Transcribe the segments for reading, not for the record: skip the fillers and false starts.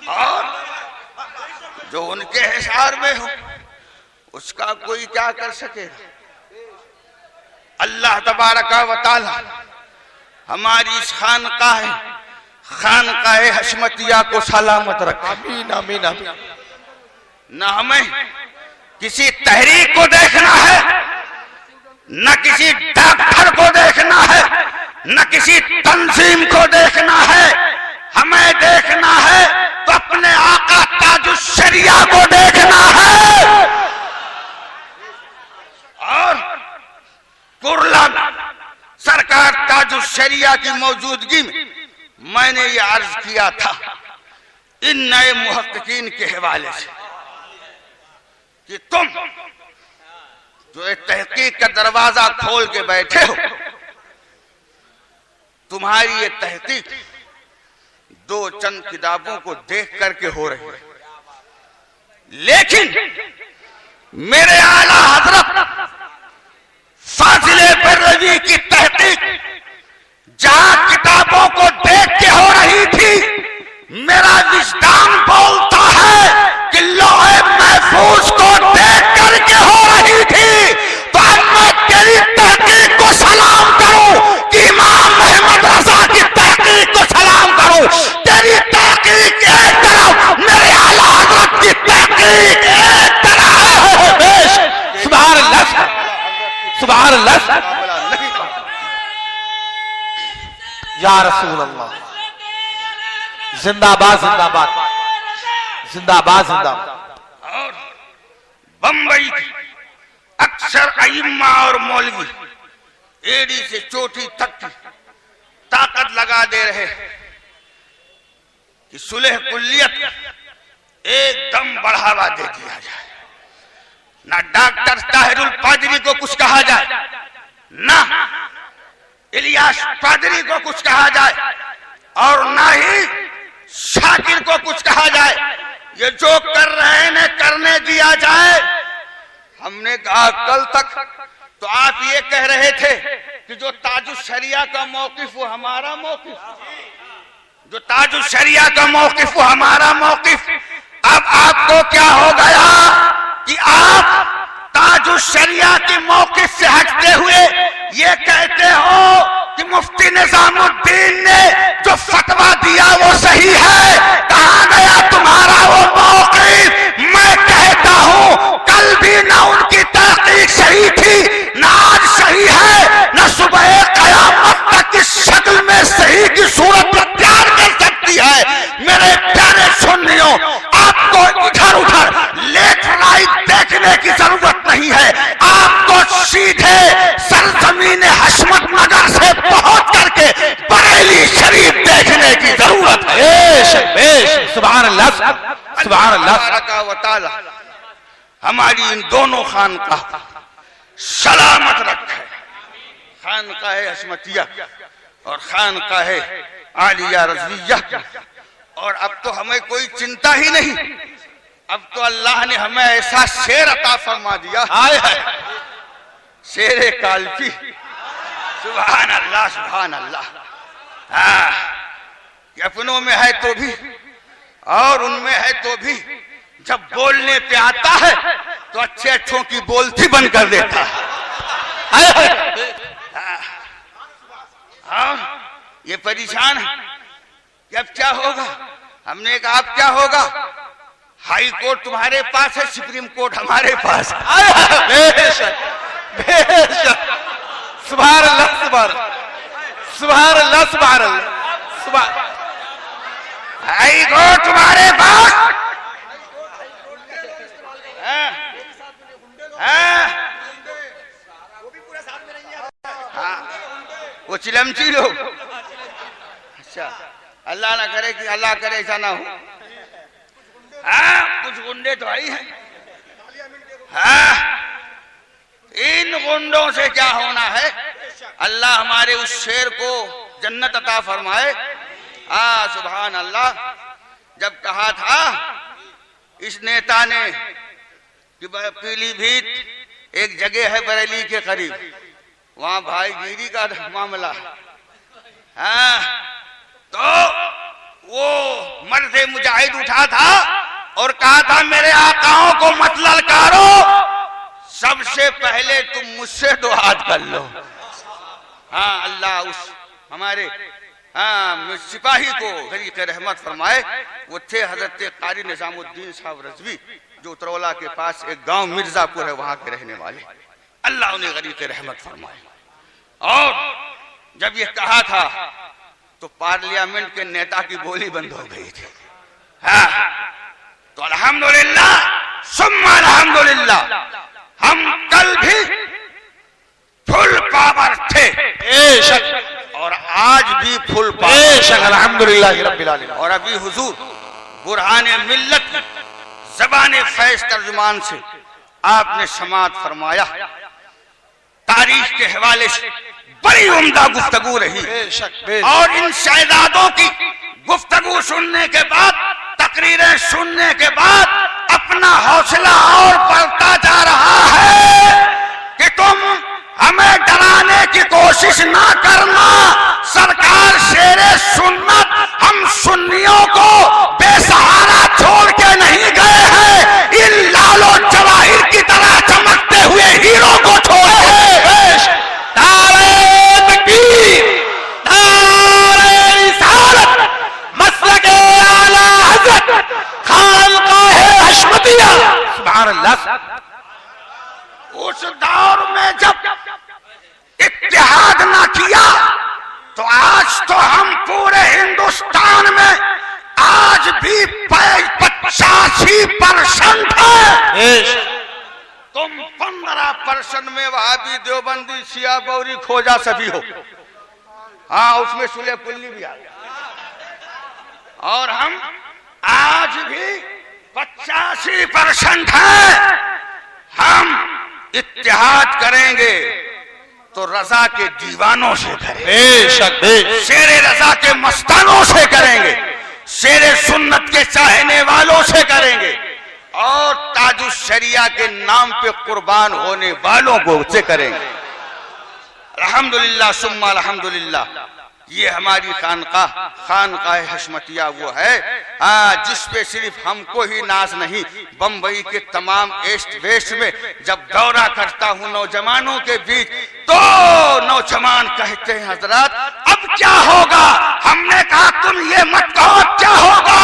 اور جو ان کے حصار میں ہو اس کا کوئی کیا کر سکے گا؟ اللہ تبارک و تعالی ہماری اس خانقاہ حشمتیہ کو سلامت رکھے. آمین آمین آمین. نہ ہمیں کسی تحریک کو دیکھنا ہے، نہ کسی ڈاکٹر کو دیکھنا ہے، نہ کسی تنظیم کو دیکھنا ہے. ہمیں دیکھنا ہے تو اپنے آقا تاج الشریعہ کو دیکھنا ہے. اور کرلا سرکار تاج الشریعہ کی موجودگی میں نے یہ عرض کیا تھا ان نئے محققین کے حوالے سے کہ تم جو ایک تحقیق کا دروازہ کھول کے بیٹھے ہو، تمہاری یہ تحقیق دو چند کتابوں کو دیکھ کر کے ہو رہی ہے، لیکن میرے اعلیٰ حضرت فاضل بریلوی کی تحقیق جہاں کتابوں کو دیکھ کے ہو رہی تھی، میرا وجدان بولتا ہے کہ لوح محفوظ کو دیکھ کر کے ہو رہی تھی. تو اب میں تیری تحقیق کو سلام کروں کہ امام محمد رضا کی تحقیق کو سلام کروں. تیری تحقیق ایک طرف، میرے اعلیٰ حضرت کی تحقیق ایک طرف. سبحان اللہ سبحان اللہ. یا رسول اللہ، زندہ باد زندہ باد زندہ باد زندہ باد. اور بمبئی کی اکثر ائمہ اور مولوی ایڑی سے چوٹی تک کی طاقت لگا دے رہے کہ صلح کلیت ایک دم بڑھاوا دے دیا جائے. نہ ڈاکٹر طاہر القادری کو کچھ کہا جائے، نہ الیاس قادری کو کچھ کہا جائے، اور نہ ہی شاکر کو کچھ کہا جائے. یہ جو کر رہے ہیں کرنے دیا جائے. ہم نے کہا کل تک تو آپ یہ کہہ رہے تھے کہ جو تاج الشریعہ کا موقف وہ ہمارا موقف، جو تاج الشریعہ کا موقف وہ ہمارا موقف. اب آپ کو کیا ہو گیا کہ آپ تاج الشریعہ کے موقف سے ہٹتے ہوئے یہ کہتے ہو کہ مفتی نظام الدین نے جو فتویٰ دیا وہ صحیح ہے. کہاں گیا تمہارا وہ موقف؟ میں کہتا ہوں کل بھی نہ ان کی تحقیق صحیح تھی، نہ آج صحیح ہے، نہ صبح قیامت تک اس شکل میں صحیح کی صورت اختیار کر سکتی ہے. میرے پیارے سنیوں، آپ کو ادھر ادھر لیفٹ رائٹ دیکھنے کی ضرورت نہیں ہے. آپ کو سیدھے سرزمین حشمت نگر سے پہنچ کر کے بریلی شریف دیکھنے کی ضرورت ہے. سبحان اللہ سبحان اللہ. تبارک و تعالی ہماری ان دونوں خانقاہ سلامت رکھے، خانقاہ حشمتیہ اور خانقاہ عالیہ رضویہ. اور اب تو ہمیں کوئی چنتا ہی نہیں، اب تو اللہ نے ہمیں ایسا شیر عطا فرما دیا، شیر کالپی. سبحان اللہ سبحان اللہ. کہ اپنوں میں ہے تو بھی اور ان میں ہے تو بھی جب بولنے پہ آتا ہے تو اچھے اچھوں کی بولتی بند کر دیتا ہے. یہ پریشان ہے کہ اب کیا ہوگا. ہم نے کہا اب کیا ہوگا؟ ہائی کورٹ تمہارے پاس ہے، سپریم کورٹ ہمارے پاس ہے. سبحان اللہ سبحان سبحان اللہ سبحان اللہ سبحان. ہائی کورٹ تمہارے پاس، وہ چلمچی لوگ. اچھا اللہ نہ کرے کہ اللہ کرے ایسا نہ ہو. کچھ گنڈے تو آئی ہیں. ان گنڈوں سے کیا ہونا ہے؟ اللہ ہمارے اس شیر کو جنت عطا فرمائے. سبحان اللہ. جب کہا تھا اس نیتا نے کہ پیلی بھیت ایک جگہ ہے بریلی کے قریب، وہاں بھائی گیری کا معاملہ تو وہ مرد مجاہد اٹھا تھا اور کہا تھا میرے آقاؤں کو مت للکارو، سب سے پہلے تم مجھ سے دعا کر لو۔ اللہ اس ہمارے سپاہی کو غریق رحمت فرمائے، وہ تھے حضرت قاری نظام الدین صاحب رضوی، جو ترولا کے پاس ایک گاؤں مرزا پور ہے، وہاں کے رہنے والے، اللہ انہیں غریق رحمت فرمائے۔ اور جب یہ کہا تھا تو پارلیمنٹ کے نیتا کی گولی بند ہو گئی تھی۔ تو الحمدللہ ثم الحمدللہ ہم کل بھی فل پاور تھے اور آج بھی فل پاور، الحمدللہ رب العالمین۔ اور ابھی حضور برہان ملت زبان فیض ترجمان سے آپ نے سماعت فرمایا، تاریخ کے حوالے سے بڑی عمدہ گفتگو رہی، اور ان شہزادوں کی گفتگو سننے کے بعد، تقریریں سننے کے بعد اپنا حوصلہ اور بڑھتا جا رہا ہے کہ تم ہمیں ڈرانے کی کوشش نہ کرنا، سرکار شیر سنت ہم سنیوں کو بے سہارا چھوڑ کے نہیں گئے ہیں، ان لالو جواہر کی طرح چمکتے ہوئے ہیرو کو چھوڑے ہیں۔ نعرہ تکبیر، نعرہ رسالت، مسلک اعلی حضرت خانقاہ حشمتیہ، سبحان اللہ۔ اس دور میں جب اتحاد نہ کیا تو آج تو ہم پورے ہندوستان میں آج بھی 85% ہے، تم 15% میں وہابی دیوبندی شیعہ بوری کھوجا سبھی ہو، اس میں سلح پلی بھی آ گیا، اور ہم آج بھی 85% ہیں۔ ہم اتحاد کریں گے تو رضا کے دیوانوں سے کریں گے، شیر رضا کے مستانوں سے کریں گے، شیر سنت کے چاہنے والوں سے کریں گے، اور تاج الشریعہ کے نام پہ قربان ہونے والوں کو سے کریں گے۔ الحمدللہ ثم الحمدللہ۔ یہ ہماری خانقاہ حشمتیہ وہ ہے جس پہ صرف ہم کو ہی ناز نہیں، بمبئی کے تمام ایسٹ ویسٹ میں جب دورہ کرتا ہوں نوجوانوں کے بیچ تو نوجوان کہتے ہیں حضرات اب کیا ہوگا؟ ہم نے کہا تم یہ مت کہو کیا ہوگا،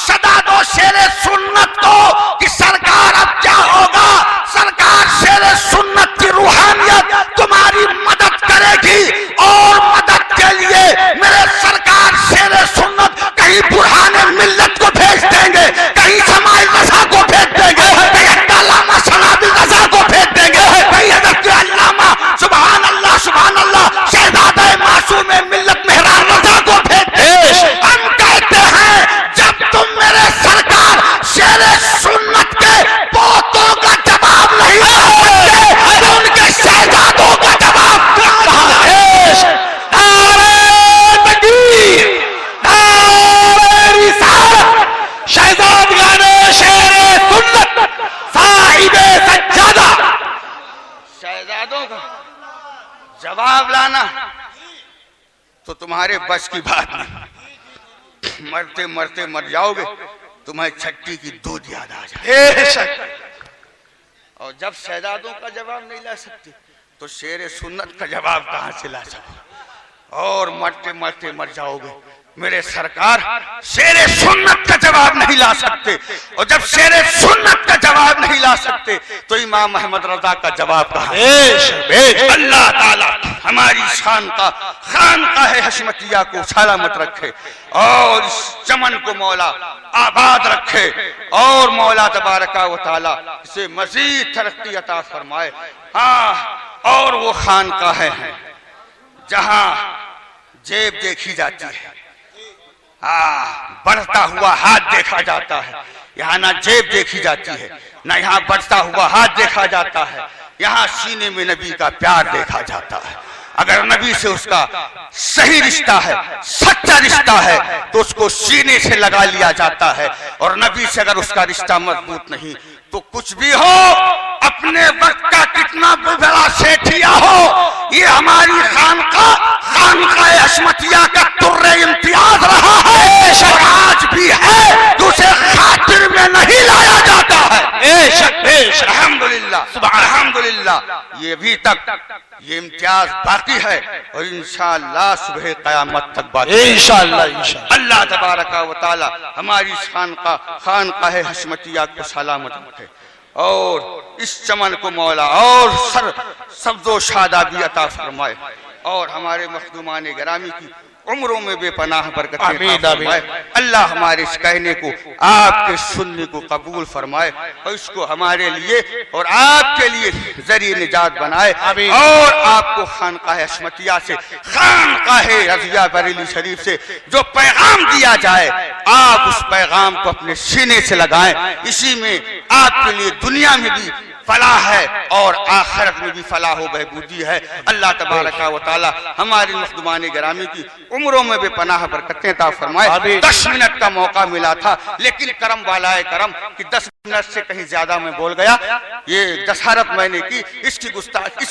صدا دو شیر سنت کو کہ سرکار اب کیا ہوگا، سرکار شیر سنت کی روحانیت تمہاری مدد کرے گی، اور مدد کے لیے میرے سرکار شیر سنت کہیں برہان ملت کو بھیج دیں گے، کہیں سماعی رضا کو بھیج دیں گے، کہیں علامہ سنابی رضا کو بھیج دیں گے، کہیں حضرت علامہ سبحان اللہ سبحان اللہ شہزادہ معصوم ملت مہران رضا کو بھیج دیں گے۔ ہم کہتے ہیں جب تم میرے سرکار شیر سنت کے پوتوں کا جواب نہیں دے سکتے تو ان کے شہزادوں کا جواب کہاں ہے؟ شہزادگان شیر سنت صاحب سجادہ، شہزادوں کا جواب لانا تو تمہارے بس کی بات نہیں، مرتے مرتے مر جاؤ گے، تمہیں چھٹی کی دودھ یاد آ جائے۔ اور جب شہزادوں کا جواب نہیں لا سکتے تو شیر سنت کا جواب کہاں سے لا سکتے؟ اور مرتے مرتے مر جاؤ گے، میرے سرکار شیر سنت کا جواب نہیں لا سکتے، اور جب شیر سنت کا جواب نہیں لا سکتے تو امام احمد رضا کا جواب کہاں؟ اللہ تعالی ہماری خانقاہ حشمتیہ کو سلامت رکھے، اور اس چمن کو مولا آباد رکھے، اور مولا تبارک و تعالی اسے مزید ترقی عطا فرمائے۔ اور وہ خانقاہیں ہیں جہاں جیب دیکھی جاتی ہے، بڑھتا ہوا ہاتھ دیکھا جاتا ہے، یہاں نہ جیب دیکھی جاتی ہے نہ یہاں بڑھتا ہوا ہاتھ دیکھا جاتا ہے، یہاں سینے میں نبی کا پیار دیکھا جاتا ہے۔ اگر نبی سے اس کا صحیح رشتہ ہے، سچا رشتہ ہے تو اس کو سینے سے لگا لیا جاتا ہے، اور نبی سے اگر اس کا رشتہ مضبوط نہیں تو کچھ بھی ہو، اپنے وقت کا کتنا بڑا سیٹھیا ہو، یہ ہماری خانقاہ حشمتیہ کا در امتیاز رہا ہے اور آج بھی ہے تو اسے خاطر میں نہیں لایا جاتا ہے. الحمدللہ الحمدللہ یہ ابھی تک یہ امتیاز باقی ہے اور انشاءاللہ صبح قیامت تک باقی ہے انشاءاللہ. اللہ تبارک و تعالی ہماری خانقاہ حشمتیہ کو سلامت رکھے اور اس چمن کو مولا اور سبز و شادابی عطا فرمائے اور ہمارے مخدومان گرامی کی عمروں میں بے پناہ برکتیں عطا فرمائے. اللہ ہمارے اس کہنے کو آپ کے سننے کو قبول فرمائے اور اس کو ہمارے لیے اور آپ کے لیے ذریعہ نجات بنائے اور آپ کو خانقاہ حشمتیہ سے خانقاہ رضیہ بریلی شریف سے جو پیغام دیا جائے آپ اس پیغام کو اپنے سینے سے لگائیں. اسی میں آپ کے لیے دنیا میں بھی فلاح ہے اور آخرت میں بھی فلاح و بہبودی ہے. اللہ تبارک و تعالی ہمارے مخدومان گرامی کی عمروں میں بے پناہ برکتیں عطا فرمائے. 10 منٹ کا موقع ملا تھا لیکن کرم والائے کرم کہ 10 منٹ سے کہیں زیادہ میں بول گیا. یہ جسارت میں نے کی اس کی گستاخی